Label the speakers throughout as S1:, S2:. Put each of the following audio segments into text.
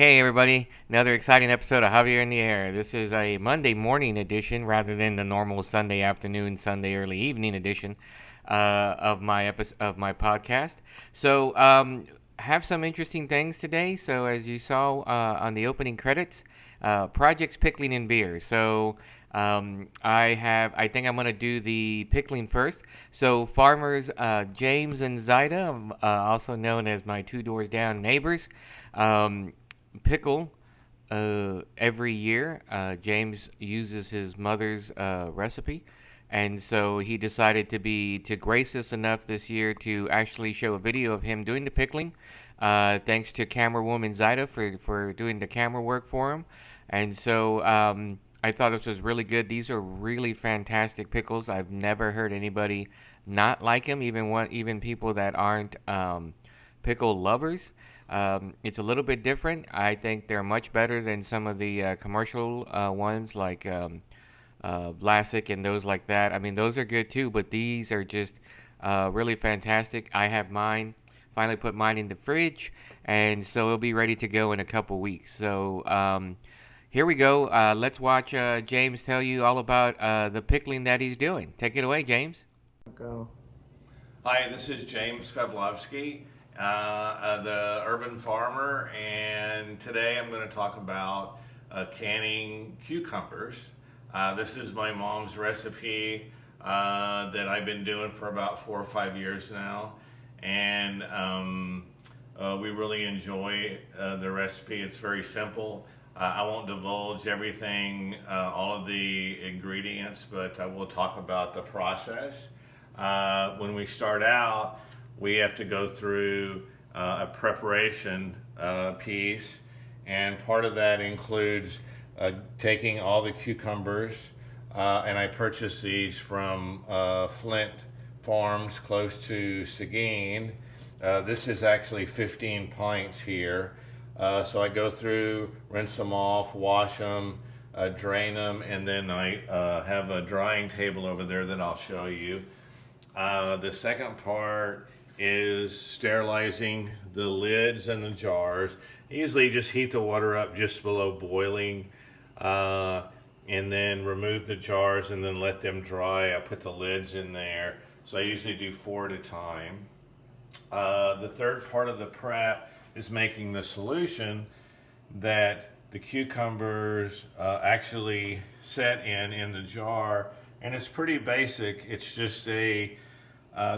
S1: Hey, everybody. Another exciting episode of Javier in the Air. This is a Monday morning edition rather than the normal Sunday afternoon, Sunday early evening edition of my podcast. So, have some interesting things today. So, as you saw on the opening credits, projects Pickling and Beer. So, I think I'm going to do the pickling first. So, farmers James and Zaida, also known as my two doors down neighbors, um, pickle every year. James uses his mother's recipe, and so he decided to grace us enough this year to actually show a video of him doing the pickling. Thanks to camera woman Zaida for doing the camera work for him. And so I thought this was really good. These are really fantastic pickles. I've never heard anybody not like them, even people that aren't pickle lovers. It's a little bit different. I think they're much better than some of the commercial ones like Vlasic and those like that. I mean, those are good too, but these are just really fantastic. I have mine, finally put mine in the fridge, and so it'll be ready to go in a couple weeks. So here we go. Let's watch James tell you all about the pickling that he's doing. Take it away, James.
S2: Go.
S3: Hi, this is James Pavlovsky, the urban farmer, and today I'm going to talk about canning cucumbers. This is my mom's recipe that I've been doing for about 4 or 5 years now, and we really enjoy the recipe. It's very simple. I won't divulge everything, all of the ingredients, but I will talk about the process. When we start out, we have to go through a preparation piece, and part of that includes taking all the cucumbers, and I purchased these from Flint Farms close to Seguin. This is actually 15 pints here. So I go through, rinse them off, wash them, drain them, and then I have a drying table over there that I'll show you. The second part is sterilizing the lids and the jars. Easily just heat the water up just below boiling, and then remove the jars and then let them dry. I put the lids in there. So I usually do 4 at a time. The third part of the prep is making the solution that the cucumbers actually set in the jar, and it's pretty basic. It's just a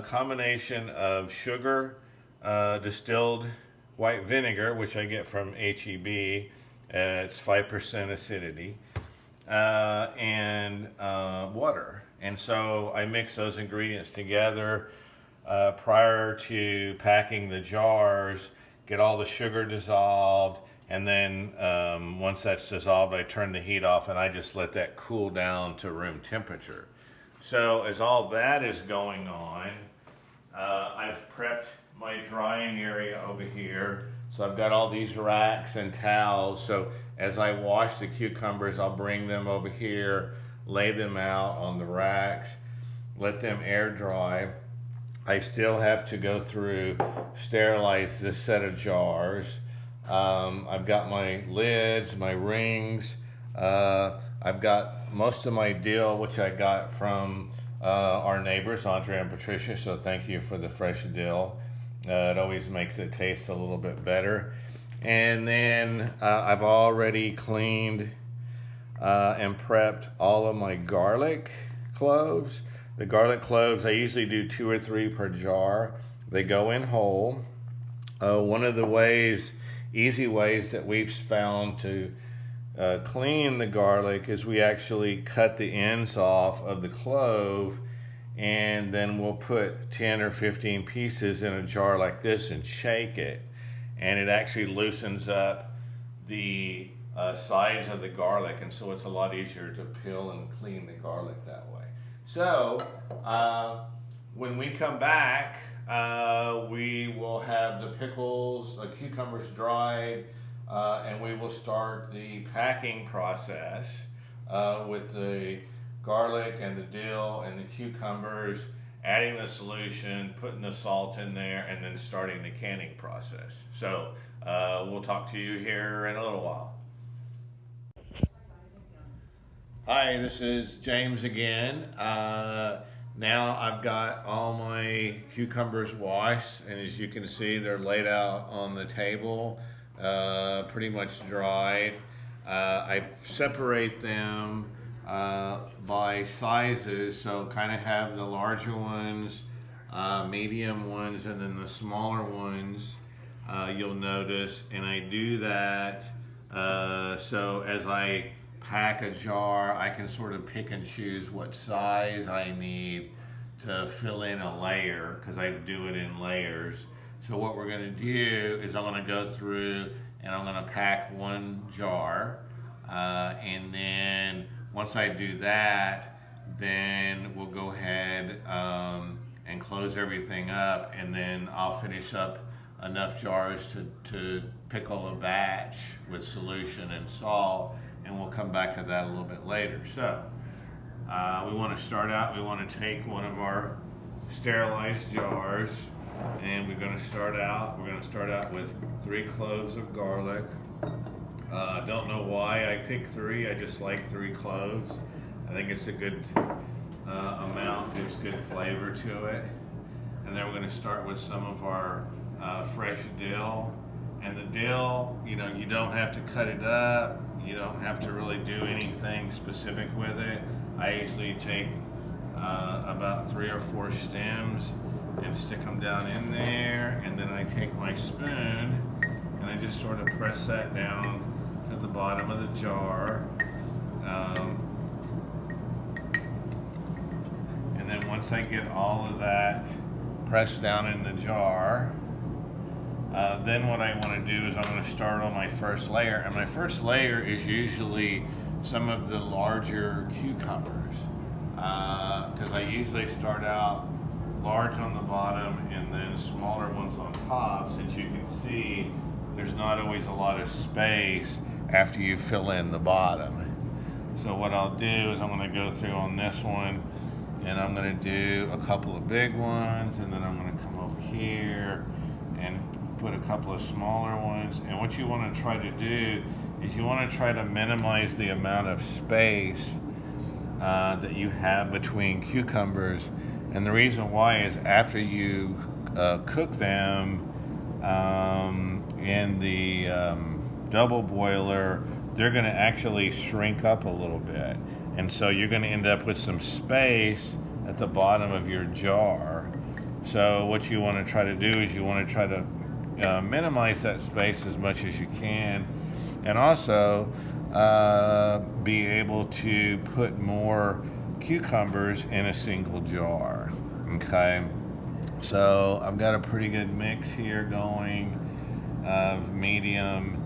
S3: combination of sugar, distilled white vinegar, which I get from HEB. It's 5% acidity, and water. And so I mix those ingredients together prior to packing the jars, get all the sugar dissolved, and then once that's dissolved, I turn the heat off and I just let that cool down to room temperature. So as all that is going on, I've prepped my drying area over here. So I've got all these racks and towels. So as I wash the cucumbers, I'll bring them over here, lay them out on the racks, let them air dry. I still have to go through, sterilize this set of jars. I've got my lids, my rings. I've got most of my dill, which I got from our neighbors, Andre and Patricia, so thank you for the fresh dill. It always makes it taste a little bit better. And then I've already cleaned and prepped all of my garlic cloves. The garlic cloves, I usually do 2 or 3 per jar. They go in whole. One of the easy ways that we've found to clean the garlic is we actually cut the ends off of the clove, and then we'll put 10 or 15 pieces in a jar like this and shake it, and it actually loosens up the sides of the garlic, and so it's a lot easier to peel and clean the garlic that way. So when we come back, we will have the pickles, the cucumbers dried, and we will start the packing process with the garlic and the dill and the cucumbers, adding the solution, putting the salt in there, and then starting the canning process. So we'll talk to you here in a little while. Hi, this is James again. Now I've got all my cucumbers washed, and as you can see, they're laid out on the table, pretty much dried. I separate them by sizes, so kind of have the larger ones, medium ones, and then the smaller ones. You'll notice, and I do that so as I pack a jar, I can sort of pick and choose what size I need to fill in a layer, because I do it in layers. So what we're going to do is I'm going to go through and I'm going to pack one jar, and then once I do that, then we'll go ahead and close everything up, and then I'll finish up enough jars to pickle a batch with solution and salt, and we'll come back to that a little bit later. So we want to start out, we want to take one of our sterilized jars, and we're going to start out with 3 cloves of garlic. Don't know why I picked 3, I just like 3 cloves. I think it's a good amount, gives good flavor to it. And then we're going to start with some of our fresh dill. And the dill, you don't have to cut it up. You don't have to really do anything specific with it. I usually take about 3 or 4 stems and stick them down in there. And then I take my spoon and I just sort of press that down to the bottom of the jar. And then once I get all of that pressed down in the jar, then what I want to do is I'm going to start on my first layer, and my first layer is usually some of the larger cucumbers, because I usually start out large on the bottom and then smaller ones on top. Since you can see there's not always a lot of space after you fill in the bottom. So what I'll do is I'm going to go through on this one, and I'm going to do a couple of big ones, and then I'm going to come over here and put a couple of smaller ones. And what you want to try to do is you want to try to minimize the amount of space that you have between cucumbers. And the reason why is after you cook them in the double boiler, they're going to actually shrink up a little bit. And so you're going to end up with some space at the bottom of your jar. So what you want to try to do is you want to try to minimize that space as much as you can, and also be able to put more cucumbers in a single jar. Okay, so I've got a pretty good mix here going of medium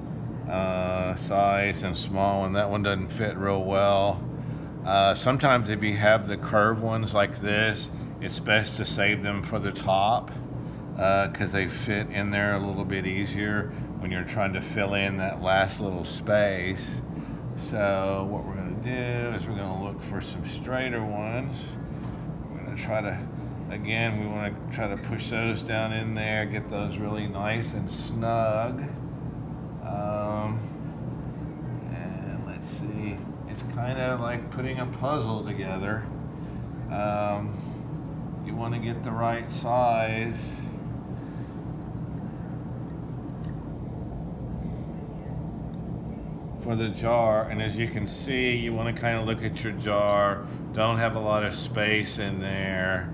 S3: size and small one. That one doesn't fit real well. Sometimes if you have the curved ones like this, it's best to save them for the top, because they fit in there a little bit easier when you're trying to fill in that last little space. So what we're going to do is we're going to look for some straighter ones. We're going to try to, again, we want to try to push those down in there, get those really nice and snug. And let's see, it's kind of like putting a puzzle together. You want to get the right size. For the jar, and as you can see, you want to kind of look at your jar. Don't have a lot of space in there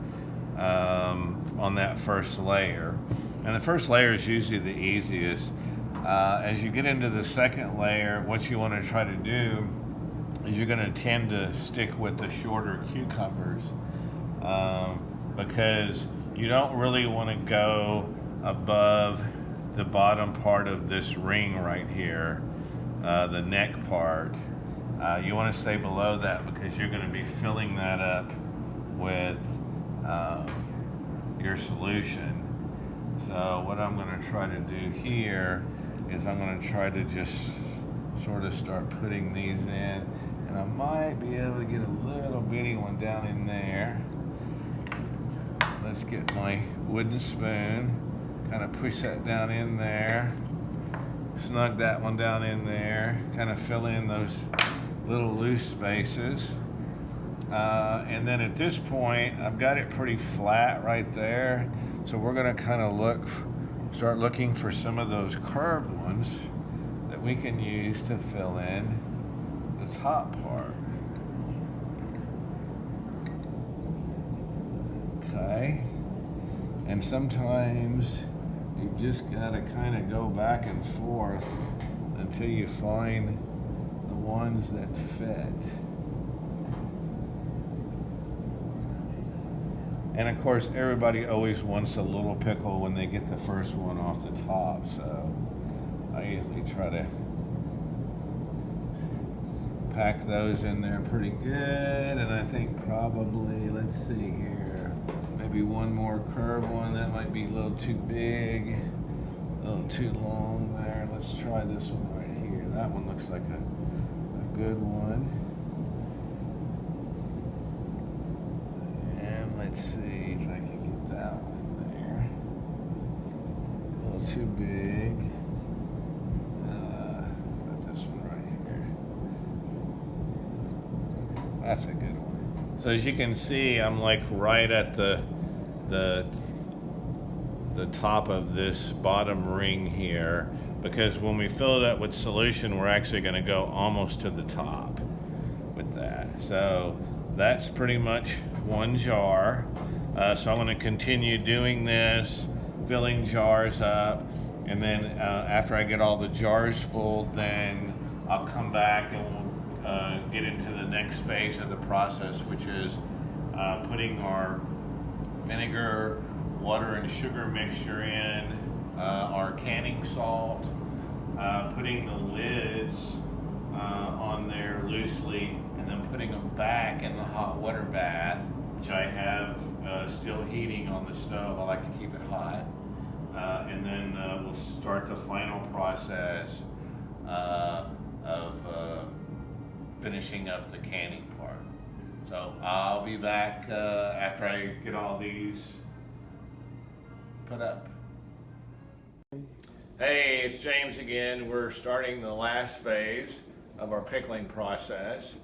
S3: on that first layer, and the first layer is usually the easiest. As you get into the second layer, what you want to try to do is you're going to tend to stick with the shorter cucumbers, because you don't really want to go above the bottom part of this ring right here. The neck part, you want to stay below that, because you're going to be filling that up with your solution. So what I'm going to try to do here is I'm going to try to just sort of start putting these in, and I might be able to get a little bitty one down in there. let's get my wooden spoon, kind of push that down in there, snug that one down in there, kind of fill in those little loose spaces. And then at this point, I've got it pretty flat right there. So we're going to kind of start looking for some of those curved ones that we can use to fill in the top part. Okay. And sometimes you've just got to kind of go back and forth until you find the ones that fit. And of course, everybody always wants a little pickle when they get the first one off the top, so I usually try to pack those in there pretty good. And I think probably, let's see here, maybe one more curved one. That might be a little too big, a little too long there. Let's try this one right here. That one looks like a good one. Let's see if I can get that one there. A little too big. Got this one right here. That's a good one. So as you can see, I'm like right at the top of this bottom ring here, because when we fill it up with solution, we're actually going to go almost to the top with that. So that's pretty much one jar. So I'm going to continue doing this, filling jars up, and then after I get all the jars full, then I'll come back and we'll get into the next phase of the process, which is putting our vinegar, water, and sugar mixture in, our canning salt, putting the lids on there loosely, and then putting them back in the hot water bath, which I have still heating on the stove. I like to keep it hot. And then we'll start the final process of finishing up the canning part. So I'll be back after I get all these put up. Hey, it's James again. We're starting the last phase of our pickling process.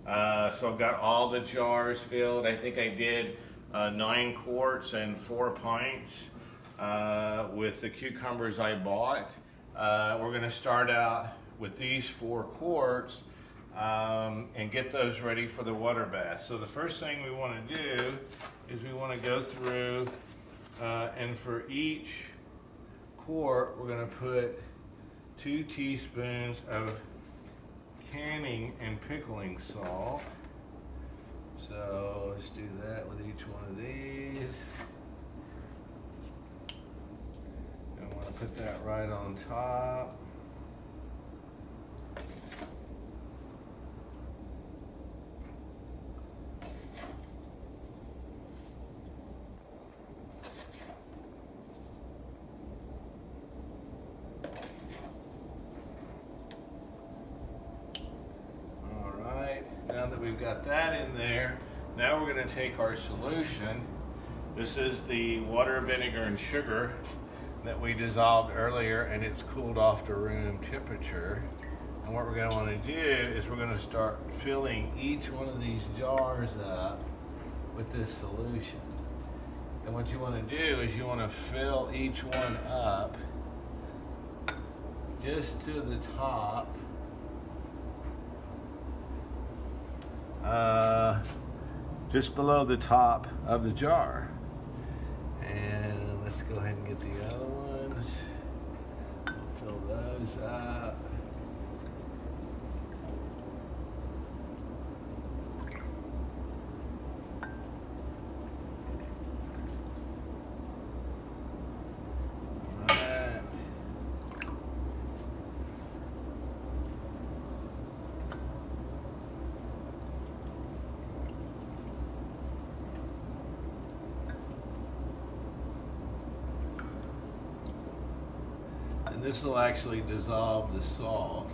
S3: So I've got all the jars filled. I think I did 9 quarts and 4 pints with the cucumbers I bought. We're going to start out with these 4 quarts and get those ready for the water bath. So the first thing we want to do is we want to go through and for each quart we're going to put 2 teaspoons of canning and pickling salt. So let's do that with each one of these. I want to put that right on top. Now that we've got that in there, now we're going to take our solution. This is the water, vinegar, and sugar that we dissolved earlier, and it's cooled off to room temperature. And what we're going to want to do is we're going to start filling each one of these jars up with this solution. And what you want to do is you want to fill each one up just to the top. Just below the top of the jar. And let's go ahead and get the other ones. We'll fill those up. This will actually dissolve the salt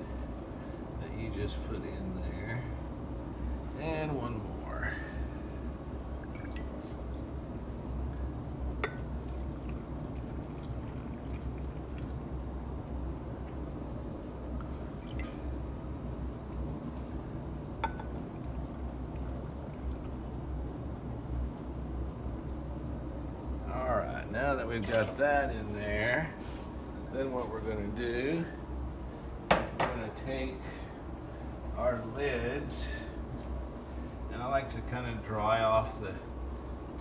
S3: that you just put in there. And one more. that we've got that in there, then what we're going to do, we're going to take our lids, and I like to kind of dry off the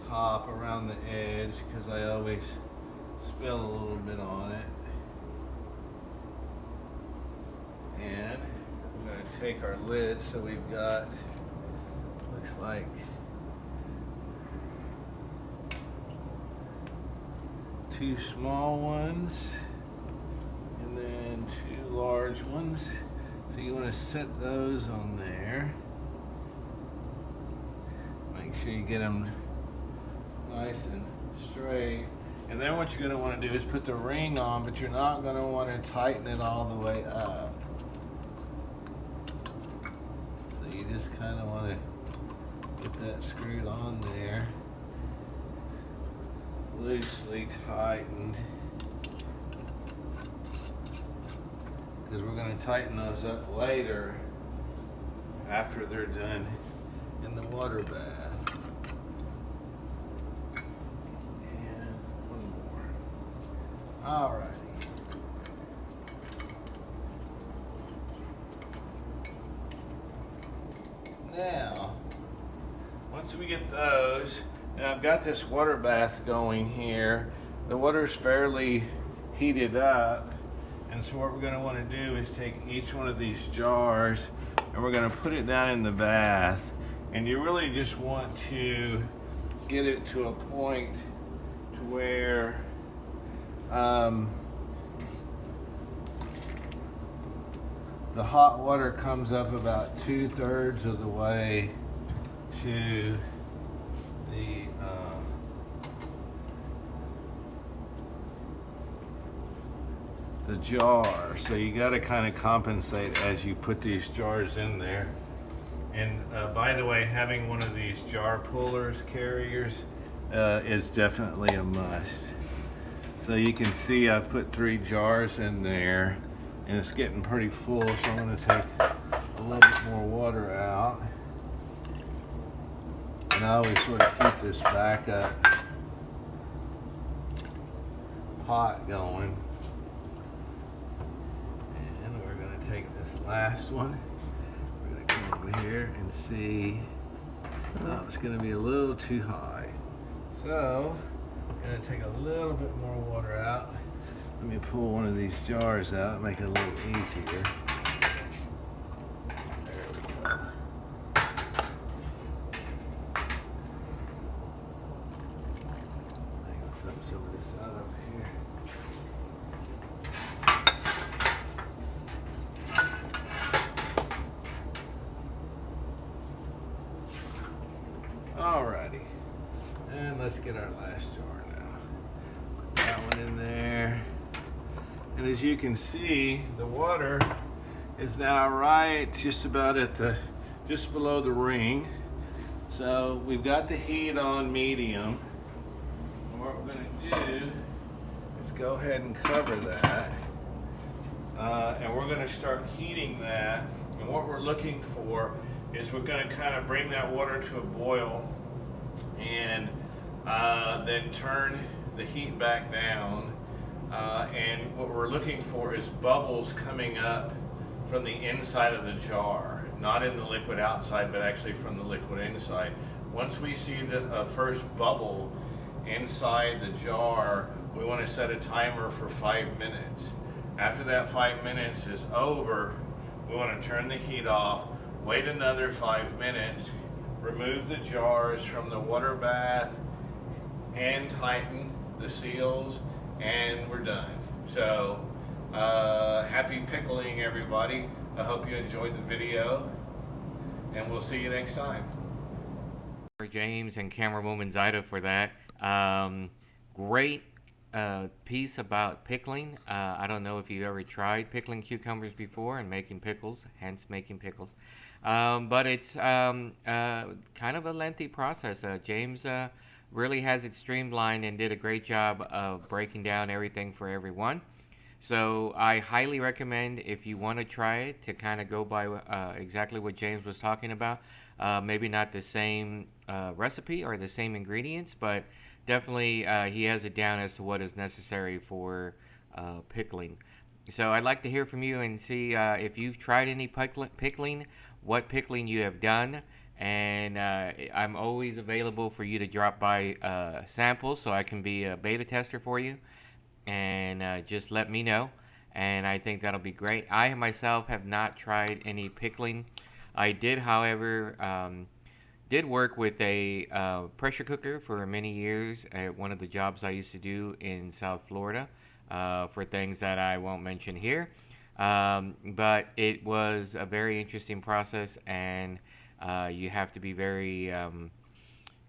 S3: top around the edge because I always spill a little bit on it. And I'm going to take our lid, so we've got, looks like two small ones and then two large ones. So you want to set those on there. Make sure you get them nice and straight. And then what you're going to want to do is put the ring on, but you're not going to want to tighten it all the way up. So you just kind of want to get that screwed on there, loosely tightened, because we're going to tighten those up later after they're done in the water bath. And one more. Alrighty. Now, once we get those, now I've got this water bath going here. The water's fairly heated up, and so what we're going to want to do is take each one of these jars and we're going to put it down in the bath. And you really just want to get it to a point to where the hot water comes up about 2/3 of the way to the jar. So you got to kind of compensate as you put these jars in there. And by the way, having one of these jar pullers, carriers, is definitely a must. So you can see I've put 3 jars in there, and it's getting pretty full, so I'm going to take a little bit more water out. And I always sort of keep this backup pot going. And we're going to take this last one. We're going to come over here and see. Oh, it's going to be a little too high. So, I'm going to take a little bit more water out. Let me pull one of these jars out, make it a little easier. There we go. I'm going to dump some of this out over here. Alrighty, and let's get our last jar now. Put that one in there. And as you can see, the water is now right just about at just below the ring. So we've got the heat on medium. And what we're going to do is go ahead and cover that. And we're going to start heating that. And what we're looking for is we're going to kind of bring that water to a boil and then turn the heat back down. And what we're looking for is bubbles coming up from the inside of the jar, not in the liquid outside, but actually from the liquid inside. Once we see the first bubble inside the jar, we want to set a timer for 5 minutes. After that 5 minutes is over, we want to turn the heat off, wait another 5 minutes, remove the jars from the water bath, hand tighten the seals, and we're done. So, happy pickling, everybody. I hope you enjoyed the video, and we'll see you next time.
S1: For James and camerawoman Zida for that. Great piece about pickling. I don't know if you've ever tried pickling cucumbers before and making pickles, hence making pickles. But it's kind of a lengthy process. James really has it streamlined and did a great job of breaking down everything for everyone. So I highly recommend, if you want to try it, to kind of go by exactly what James was talking about. Maybe not the same recipe or the same ingredients, but definitely he has it down as to what is necessary for pickling. So I'd like to hear from you and see if you've tried any pickling, what pickling you have done, and I'm always available for you to drop by samples so I can be a beta tester for you, and just let me know. And I think that'll be great. I myself have not tried any pickling. I did, however, did work with a pressure cooker for many years at one of the jobs I used to do in South Florida for things that I won't mention here. But it was a very interesting process, and you have to be very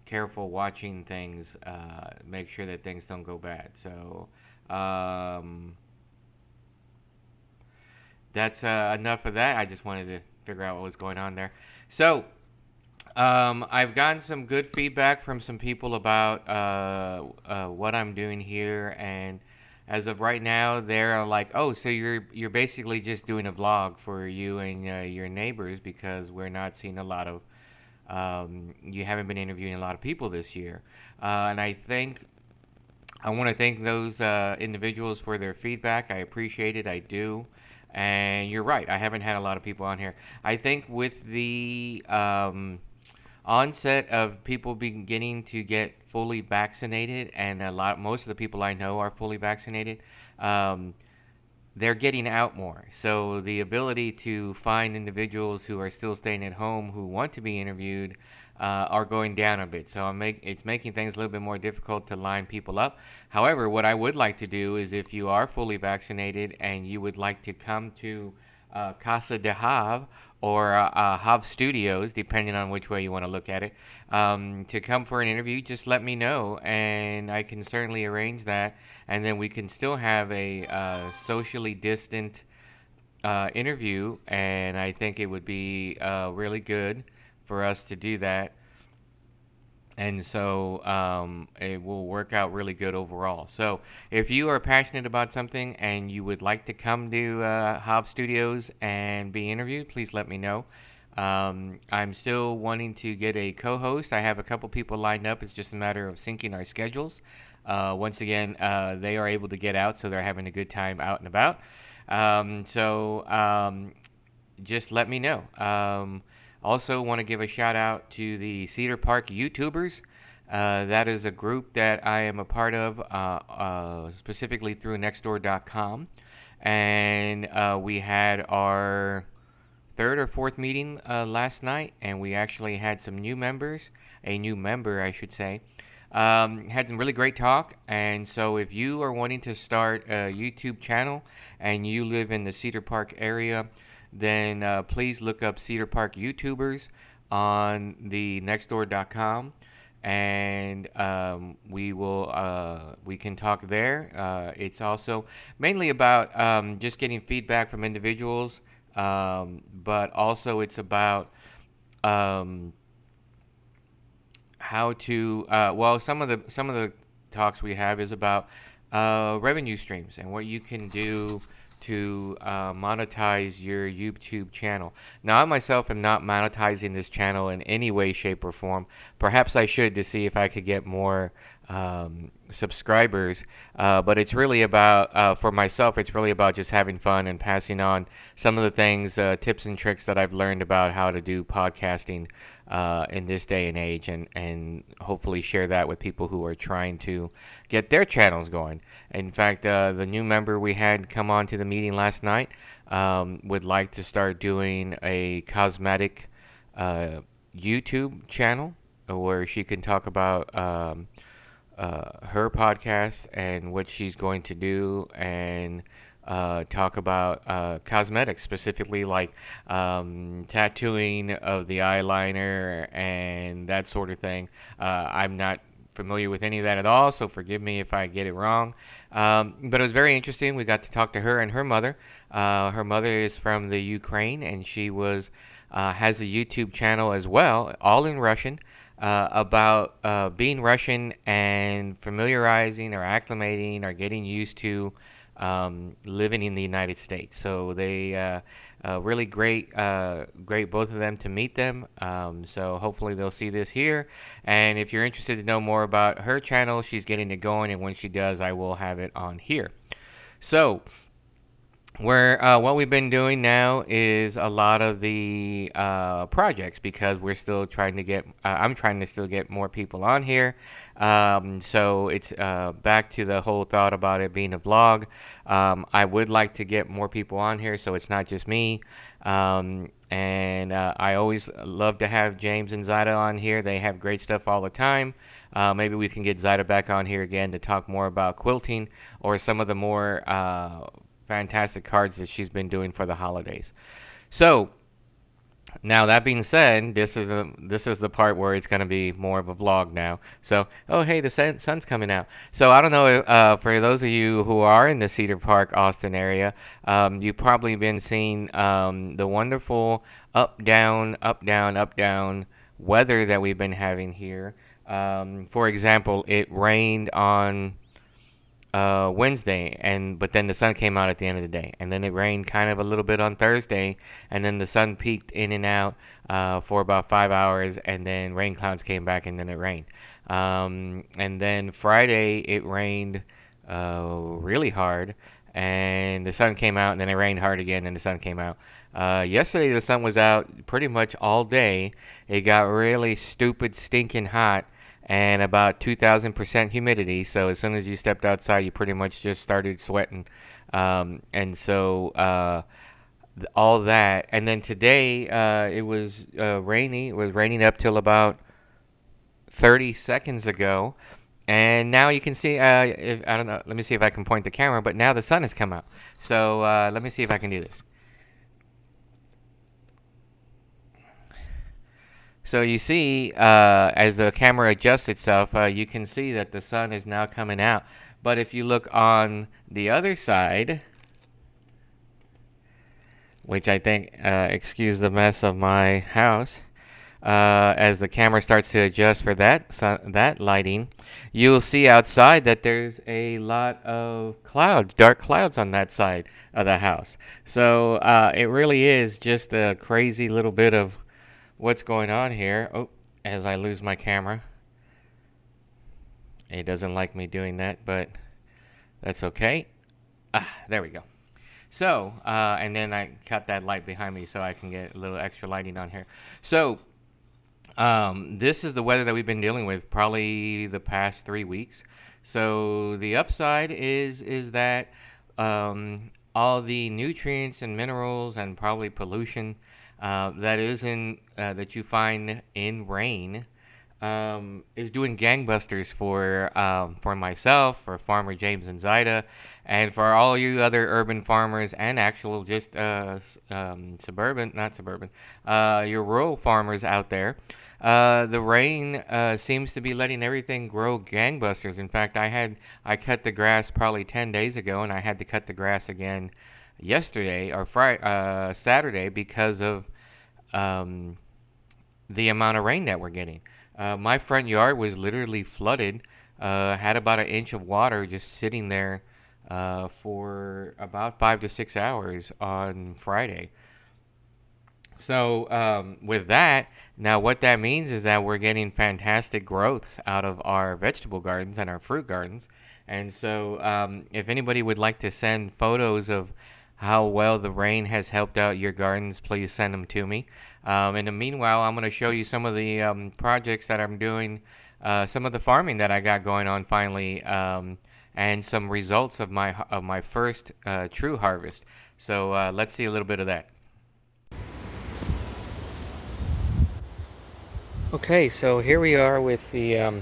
S1: careful watching things, make sure that things don't go bad. So um, that's enough of that. I just wanted to figure out what was going on there. So I've gotten some good feedback from some people about what I'm doing here, and as of right now, they're like, "Oh, so you're basically just doing a vlog for you and your neighbors because we're not seeing a lot of you haven't been interviewing a lot of people this year." And I think I want to thank those individuals for their feedback. I appreciate it. I do. And you're right. I haven't had a lot of people on here. I think with the onset of people beginning to get fully vaccinated, and most of the people I know are fully vaccinated. Um, they're getting out more. So the ability to find individuals who are still staying at home who want to be interviewed are going down a bit. So it's making things a little bit more difficult to line people up. However, what I would like to do is if you are fully vaccinated and you would like to come to Casa de Hav or Hav Studios, depending on which way you want to look at it, to come for an interview, just let me know and I can certainly arrange that, and then we can still have a socially distant interview, and I think it would be really good for us to do that, and so it will work out really good overall. So if you are passionate about something and you would like to come to Hob Studios and be interviewed, please let me know. I'm still wanting to get a co-host. I have a couple people lined up. It's just a matter of syncing our schedules. Once again, they are able to get out, so they're having a good time out and about. Just let me know. Also, want to give a shout out to the Cedar Park YouTubers. That is a group that I am a part of, specifically through Nextdoor.com. And we had our third or fourth meeting last night, and we actually had some new members, a new member, I should say. Had some really great talk, and so if you are wanting to start a YouTube channel and you live in the Cedar Park area, then please look up Cedar Park YouTubers on the Nextdoor.com, and we can talk there. It's also mainly about just getting feedback from individuals, but also it's about um, how to well, some of the talks we have is about revenue streams and what you can do to monetize your YouTube channel. Now, I myself am not monetizing this channel in any way, shape, or form. Perhaps I should to see if I could get more subscribers. But it's really about, for myself, it's really about just having fun and passing on some of the things, tips and tricks that I've learned about how to do podcasting in this day and age, and hopefully share that with people who are trying to get their channels going. In fact, the new member we had come on to the meeting last night would like to start doing a cosmetic YouTube channel where she can talk about her podcast and what she's going to do, and talk about cosmetics, specifically like tattooing of the eyeliner and that sort of thing. I'm not familiar with any of that at all, so forgive me if I get it wrong. But it was very interesting. We got to talk to her and her mother. Her mother is from the Ukraine, and she has a YouTube channel as well, all in Russian, about being Russian and familiarizing or acclimating or getting used to living in the United States. So Really great, great both of them to meet them. So hopefully they'll see this here. And if you're interested to know more about her channel, she's getting it going, and when she does, I will have it on here. So what we've been doing now is a lot of the projects because we're still trying to get. I'm trying to still get more people on here. So it's back to the whole thought about it being a vlog. I would like to get more people on here, so it's not just me. And I always love to have James and Zyda on here. They have great stuff all the time. Maybe we can get Zyda back on here again to talk more about quilting or some of the more fantastic cards that she's been doing for the holidays. So now that being said, this is the part where it's going to be more of a vlog now. So oh hey, the sun's coming out. So I don't know for those of you who are in the Cedar Park, Austin area, you've probably been seeing the wonderful up down up down up down weather that we've been having here. For example, it rained on Wednesday, and but then the sun came out at the end of the day, and then it rained kind of a little bit on Thursday, and then the sun peeked in and out for about 5 hours, and then rain clouds came back, and then it rained. And then Friday it rained really hard, and the sun came out, and then it rained hard again, and the sun came out. Yesterday the sun was out pretty much all day. It got really stupid, stinking hot and about 2,000% humidity. So as soon as you stepped outside, you pretty much just started sweating. And so all that. And then today it was rainy. It was raining up till about 30 seconds ago. And now you can see, I don't know, let me see if I can point the camera, but now the sun has come out. So let me see if I can do this. So you see, as the camera adjusts itself, you can see that the sun is now coming out. But if you look on the other side, which I think, excuse the mess of my house, as the camera starts to adjust for that lighting, you'll see outside that there's a lot of clouds, dark clouds on that side of the house. So it really is just a crazy little bit of what's going on here. Oh, as I lose my camera. It doesn't like me doing that, but that's okay. There we go. So, and then I cut that light behind me so I can get a little extra lighting on here. So, this is the weather that we've been dealing with probably the past 3 weeks. So the upside is that all the nutrients and minerals and probably pollution that you find in rain is doing gangbusters for myself, for Farmer James and Zyda, and for all you other urban farmers and actual just suburban, not suburban, your rural farmers out there. The rain seems to be letting everything grow gangbusters. In fact, I cut the grass probably 10 days ago, and I had to cut the grass again yesterday or Saturday because of um, the amount of rain that we're getting. My front yard was literally flooded. Had about an inch of water just sitting there for about 5 to 6 hours on Friday. So with that, now what that means is that we're getting fantastic growth out of our vegetable gardens and our fruit gardens. And so if anybody would like to send photos of how well the rain has helped out your gardens, please send them to me. In the meanwhile, I'm going to show you some of the projects that I'm doing, some of the farming that I got going on finally, and some results of my first true harvest. So let's see a little bit of that. Okay, so here we are with the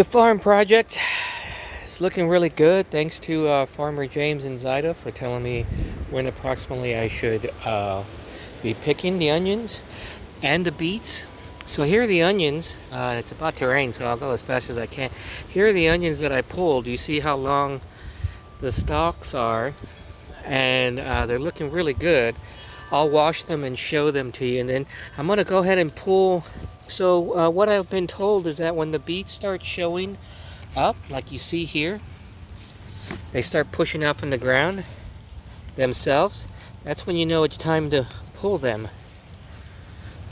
S1: farm project. It's looking really good. Thanks to Farmer James and Zyda for telling me when approximately I should be picking the onions and the beets. So here are the onions. It's about to rain, so I'll go as fast as I can. Here are the onions that I pulled. You see how long the stalks are, and they're looking really good. I'll wash them and show them to you, and then I'm going to go ahead and pull. So what I've been told is that when the beets start showing up, like you see here, they start pushing out from the ground. themselves, that's when you know it's time to pull them.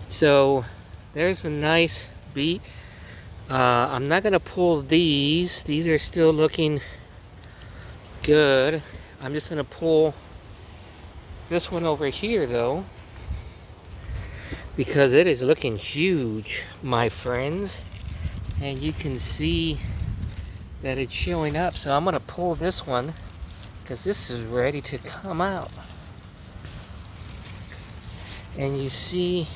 S1: So there's a nice beet. I'm not going to pull these. These are still looking good. I'm just going to pull this one over here though, because it is looking huge, my friends. And you can see that it's showing up. So I'm going to pull this one because this is ready to come out. And you see,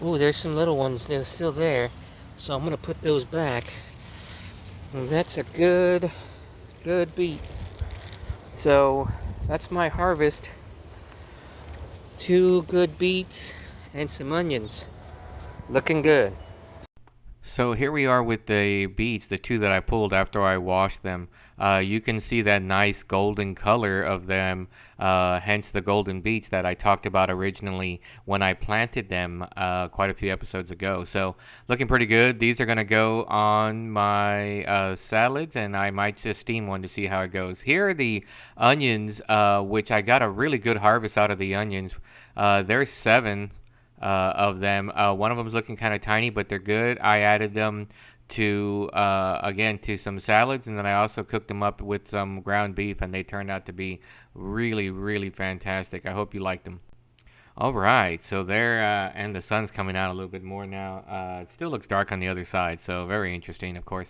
S1: oh, there's some little ones. They're still there. So I'm going to put those back. And that's a good beet. So that's my harvest. 2 good beets and some onions. Looking good. So here we are with the beets, the 2 that I pulled after I washed them. You can see that nice golden color of them, hence the golden beets that I talked about originally when I planted them quite a few episodes ago. So looking pretty good. These are going to go on my salads, and I might just steam one to see how it goes. Here are the onions, which I got a really good harvest out of the onions. There's 7 of them. One of them is looking kind of tiny, but they're good. I added them to again to some salads, and then I also cooked them up with some ground beef, and they turned out to be really fantastic. I hope you liked them. All right, so there, and the sun's coming out a little bit more now. It still looks dark on the other side, so very interesting, of course.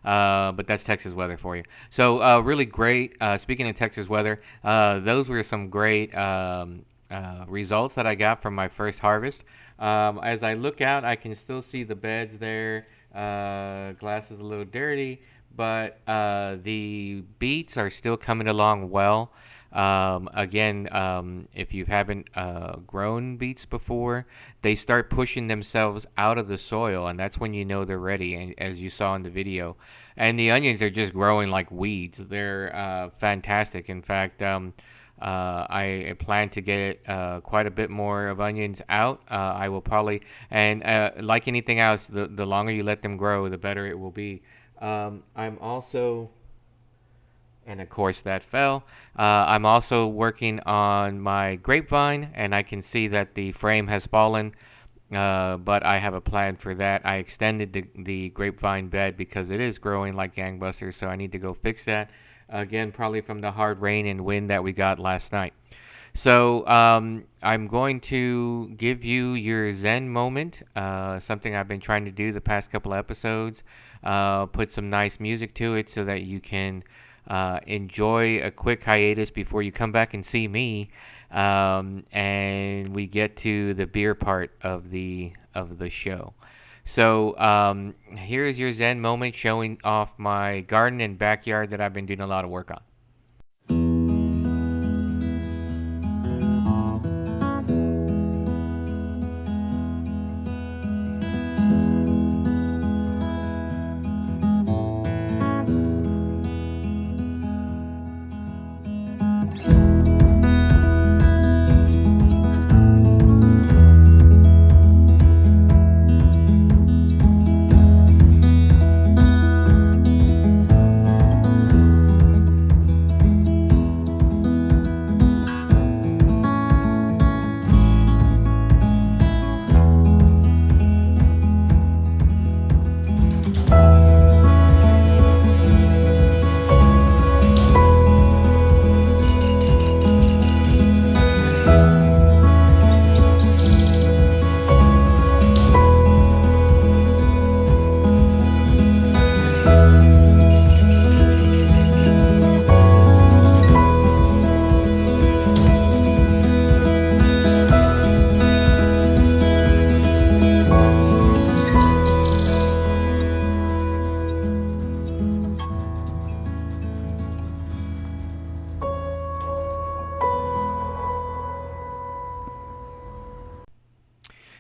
S1: But that's Texas weather for you. So really great. Speaking of Texas weather, those were some great results that I got from my first harvest. As I look out, I can still see the beds there. Glass is a little dirty, but the beets are still coming along well. Again, if you haven't grown beets before, they start pushing themselves out of the soil, and that's when you know they're ready, as you saw in the video. And the onions are just growing like weeds. They're fantastic. In fact, I plan to get quite a bit more of onions out. I will probably, and like anything else, the longer you let them grow, the better it will be. I'm also, and of course that fell. I'm also working on my grapevine, and I can see that the frame has fallen. But I have a plan for that. I extended the grapevine bed because it is growing like gangbusters, so I need to go fix that. Again, probably from the hard rain and wind that we got last night. So I'm going to give you your Zen moment, something I've been trying to do the past couple episodes. Put some nice music to it so that you can enjoy a quick hiatus before you come back and see me, and we get to the beer part of the show. So here's your Zen moment, showing off my garden and backyard that I've been doing a lot of work on.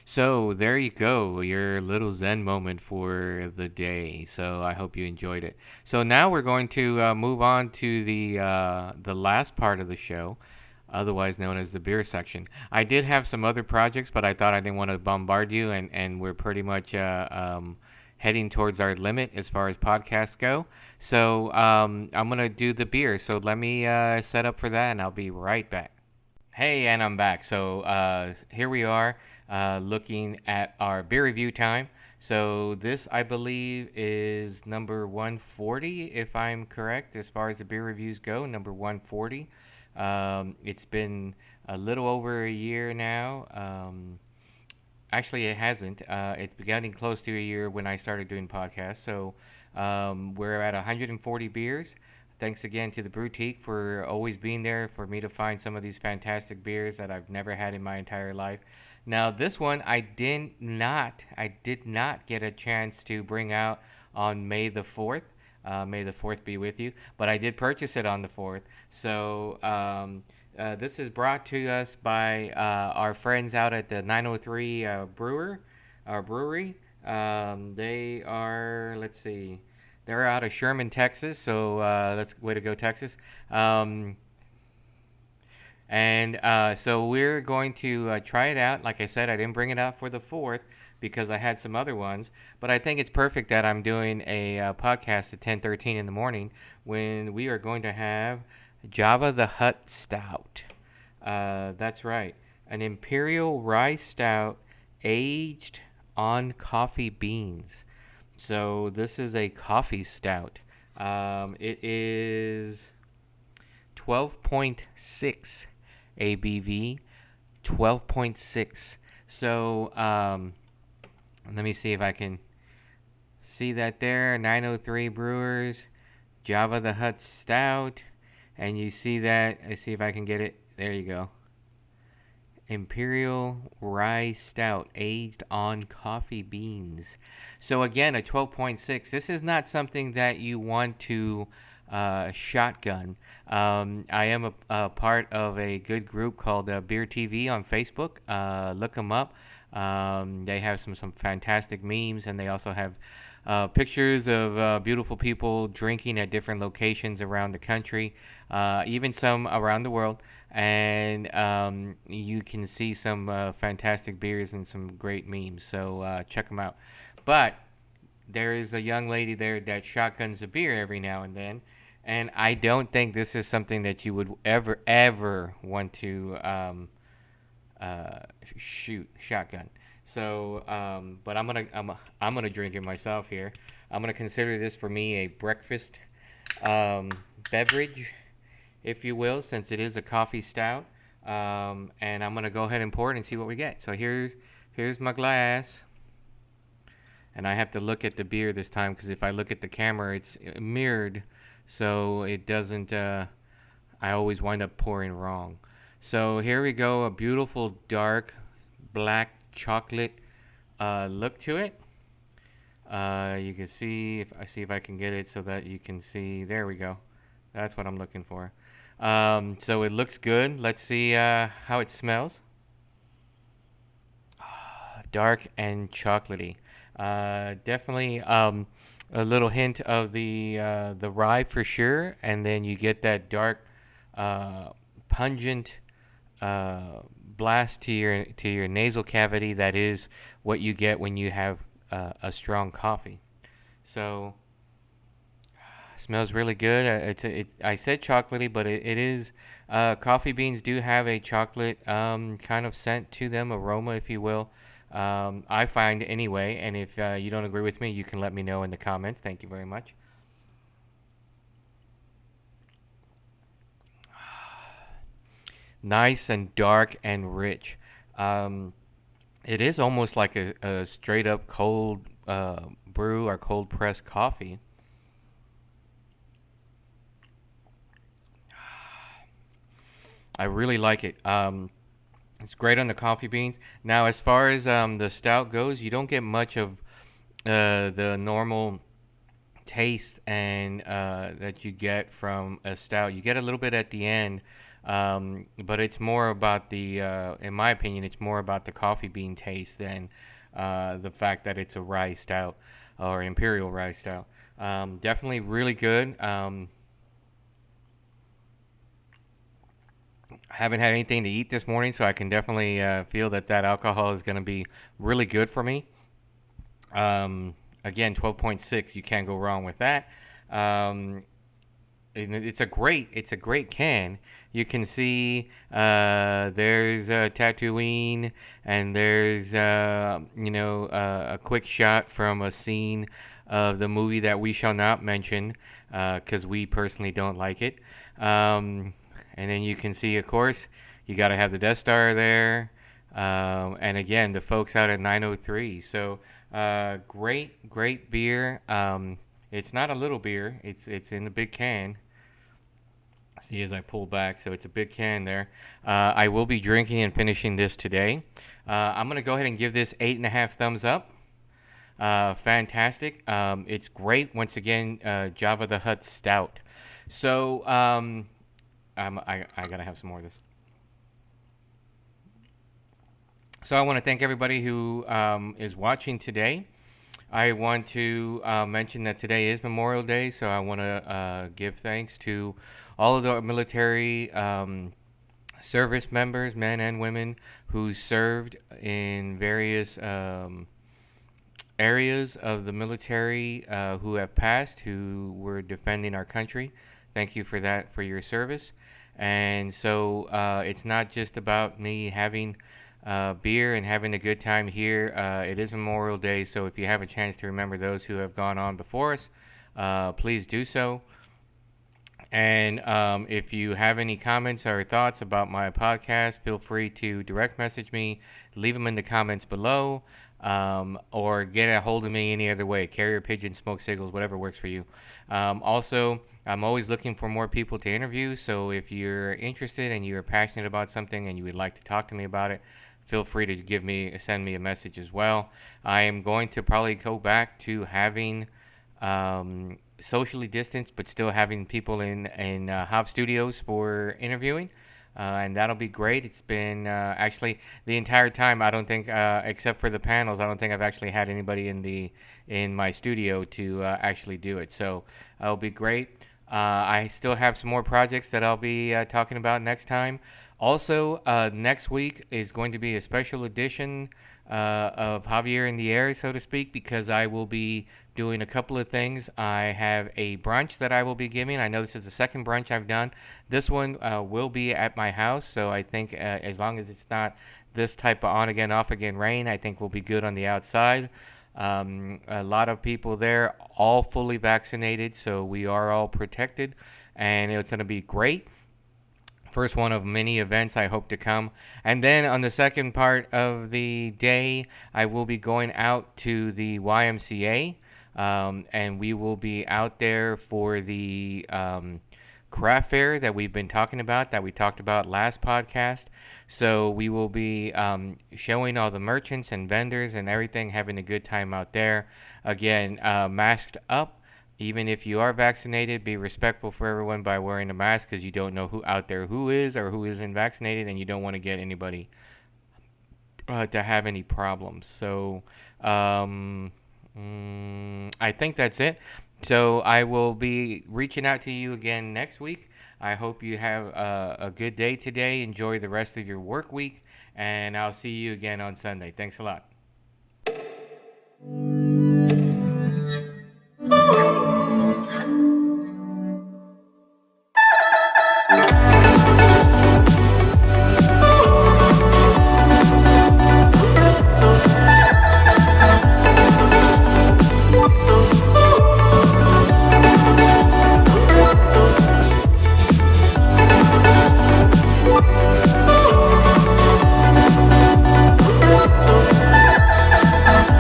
S1: So there you go, your little Zen moment for the day. So I hope you enjoyed it. So now we're going to move on to the last part of the show, otherwise known as the beer section. I did have some other projects, but I thought I didn't want to bombard you, and we're pretty much heading towards our limit as far as podcasts go. So I'm gonna do the beer. So let me set up for that, and I'll be right back. Hey, and I'm back. So here we are looking at our beer review time. So this, I believe, is number 140, if I'm correct, as far as the beer reviews go. Number 140. It's been a little over a year now. Actually, it hasn't. It's getting close to a year when I started doing podcasts. So we're at 140 beers. Thanks again to the Boutique for always being there for me to find some of these fantastic beers that I've never had in my entire life. Now, this one I did not get a chance to bring out on May the 4th. May the 4th be with you. But I did purchase it on the 4th. So this is brought to us by our friends out at the 903 brewery. They are, let's see, they're out of Sherman, Texas. So let's way to go, Texas. Um, and so we're going to try it out. Like I said, I didn't bring it out for the 4th because I had some other ones. But I think it's perfect that I'm doing a podcast at 10:13 in the morning when we are going to have Java the Hutt Stout. That's right. An imperial rye stout aged on coffee beans. So this is a coffee stout. It is 12.6 ABV. 12.6. So let me see if I can see that there. 903 Brewers, Java the Hutt Stout. And you see that. I see if I can get it. There you go. Imperial Rye Stout, aged on coffee beans. So again, a 12.6. This is not something that you want to shotgun. I am a part of a good group called Beer TV on Facebook. Look them up. They have some fantastic memes, and they also have pictures of beautiful people drinking at different locations around the country, even some around the world. And you can see some fantastic beers and some great memes. So check them out. But there is a young lady there that shotguns a beer every now and then, and I don't think this is something that you would ever want to uh, shoot shotgun. So, but I'm gonna drink it myself here. I'm gonna consider this for me a breakfast um, beverage, if you will, since it is a coffee stout. And I'm gonna go ahead and pour it and see what we get. So here's my glass, and I have to look at the beer this time because if I look at the camera, it's mirrored, so it doesn't. I always wind up pouring wrong. So here we go, a beautiful dark black chocolate look to it. You can see if I can get it so that you can see. There we go. That's what I'm looking for. So it looks good. Let's see how it smells. Dark and chocolatey. Definitely a little hint of the rye for sure, and then you get that dark, pungent blast to your nasal cavity. That is what you get when you have a strong coffee. So smells really good. I said chocolatey, but it is. Coffee beans do have a chocolate kind of scent to them, aroma, if you will. I find anyway, and if you don't agree with me, you can let me know in the comments. Thank you very much. Nice and dark and rich. Um, it is almost like a straight up cold brew or cold press coffee. I really like it. It's great on the coffee beans. Now, as far as the stout goes, you don't get much of the normal taste and that you get from a stout. You get a little bit at the end, but it's more about in my opinion, it's more about the coffee bean taste than the fact that it's a rye stout or imperial rye stout. Definitely really good. I haven't had anything to eat this morning, so I can definitely feel that alcohol is going to be really good for me. Again, 12.6, you can't go wrong with that. Um, and it's a great can. You can see there's Tatooine, and there's a quick shot from a scene of the movie that we shall not mention because we personally don't like it. And then you can see, of course, you got to have the Death Star there. And again, the folks out at 903. So great beer. It's not a little beer. It's in the big can. See as I pull back, so it's a big can there. I will be drinking and finishing this today. I'm gonna go ahead and give this 8.5 thumbs up. Fantastic. It's great. Once again, Java the Hutt Stout. So I gotta have some more of this. So I want to thank everybody who is watching today. I want to mention that today is Memorial Day, so I want to give thanks to all of the military service members, men and women, who served in various areas of the military who have passed, who were defending our country. Thank you for that, for your service. And so it's not just about me having beer and having a good time here. It is Memorial Day, so if you have a chance to remember those who have gone on before us, please do so. And if you have any comments or thoughts about my podcast, feel free to direct message me, leave them in the comments below, or get a hold of me any other way. Carrier pigeon, smoke signals, whatever works for you. Also, I'm always looking for more people to interview, so if you're interested and you're passionate about something and you would like to talk to me about it, feel free to send me a message as well. I am going to probably go back to having socially distanced, but still having people in Hop Studios for interviewing, and that'll be great. It's been actually the entire time. I don't think, except for the panels, I don't think I've actually had anybody in my studio to actually do it. So it'll be great. I still have some more projects that I'll be talking about next time. Also, next week is going to be a special edition of Javier in the Air, so to speak, because I will be doing a couple of things. I have a brunch that I will be giving. I know this is the second brunch I've done. This one will be at my house, so I think as long as it's not this type of on again, off again rain, I think we'll be good on the outside. A lot of people there, all fully vaccinated, so we are all protected, and it's going to be great. First one of many events I hope to come. And then on the second part of the day, I will be going out to the YMCA, and we will be out there for the craft fair that we've been talking about, that we talked about last podcast. So we will be showing all the merchants and vendors and everything, having a good time out there. Again, masked up. Even if you are vaccinated, be respectful for everyone by wearing a mask, because you don't know who out there who is or who isn't vaccinated, and you don't want to get anybody to have any problems. So I think that's it. So I will be reaching out to you again next week. I hope you have a good day today. Enjoy the rest of your work week, and I'll see you again on Sunday. Thanks a lot.